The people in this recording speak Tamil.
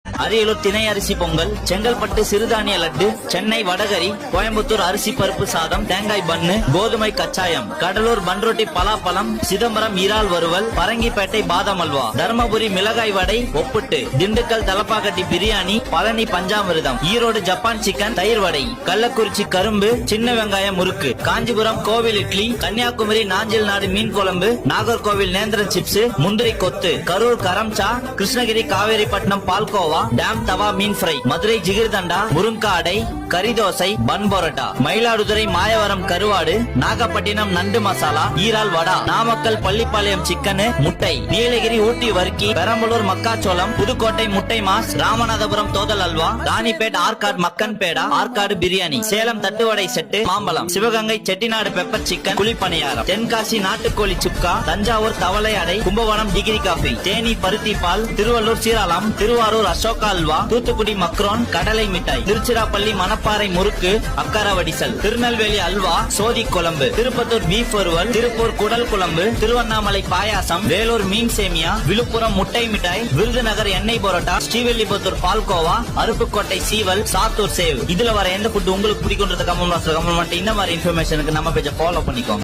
அரியலூர் திணை அரிசி பொங்கல், செங்கல்பட்டு சிறுதானிய லட்டு, சென்னை வடகரி, கோயம்புத்தூர் அரிசி பருப்பு சாதம், தேங்காய் பன்னு, கோதுமை கச்சாயம், கடலூர் பன்ரொட்டி பலாப்பழம், சிதம்பரம் இறால் வறுவல், பரங்கிப்பேட்டை பாதாம் அல்வா, தர்மபுரி மிளகாய் வடை ஒப்புட்டு, திண்டுக்கல் தலப்பாக்கட்டி பிரியாணி, பழனி பஞ்சாமிர்தம், ஈரோடு ஜப்பான் சிக்கன் தயிர் வடை, கள்ளக்குறிச்சி கரும்பு, சின்ன வெங்காயம் முறுக்கு, காஞ்சிபுரம் கோவில் இட்லி, கன்னியாகுமரி நாஞ்சில் நாடு மீன் குழம்பு, நாகர்கோவில் நேந்திரன் சிப்ஸ், முந்திரி கொத்து, கரூர் கரம்சா, கிருஷ்ணகிரி காவேரிப்பட்டினம் பால்கோவா, டாம் தவா மீன் ஃப்ரை, மதுரை ஜிகிர்தண்டா, முருங்கா அடை, கரிதோசை, பன் பரோட்டா, மயிலாடுதுறை மாயவரம் கருவாடு, நாகப்பட்டினம் நண்டு மசாலா, ஈரால் வடா, நாமக்கல் பள்ளிப்பாளையம் சிக்கன், முட்டை, நீலகிரி ஊட்டி வர்க்கி, பெரம்பலூர் மக்காச்சோளம், புதுக்கோட்டை முட்டை மாஸ், ராமநாதபுரம் தோதல் அல்வா, ராணிப்பேட் ஆற்காடு மக்கன் பேடா, ஆற்காடு பிரியாணி, சேலம் தட்டுவடை செட்டு, மாம்பழம், சிவகங்கை செட்டிநாடு பெப்பர் சிக்கன், குழிப்பணியாரம், தென்காசி நாட்டுக்கோழி சுக்கா, தஞ்சாவூர் தவளை அடை, கும்பகோணம் டிகிரி காபி, தேனி பருத்தி பால், திருவள்ளூர் சீராளம், திருவாரூர் அசோகா அல்வா, தூத்துக்குடி மக்ரோன் கடலை மிட்டாய், திருச்சிராப்பள்ளி மணப்பாறை முறுக்கு, அக்காரவடிசல், திருநெல்வேலி அல்வா, சோதி குழம்பு, திருப்பத்தூர் பீஃப் வறுவல், திருப்பூர் குடல் குழம்பு, திருவண்ணாமலை பாயாசம், வேலூர் மீன் சேமியா, விழுப்புரம் முட்டை மிட்டாய், விருதுநகர் எண்ணெய் பரோட்டா, ஸ்ரீவில்லிபுத்தூர் பால்கோவா, அருப்புக்கோட்டை சீவல், சாத்தூர் சேவ். இதுல வர எந்த ஃபுட் உங்களுக்கு பிடிக்கும்ன்றது கமெண்ட் பாக்ஸ்ல கமெண்ட் பண்ணிட்டு இந்த மாதிரி இன்ஃபர்மேஷனுக்கு நம்ம பேஜை ஃபாலோ பண்ணிக்கோங்க.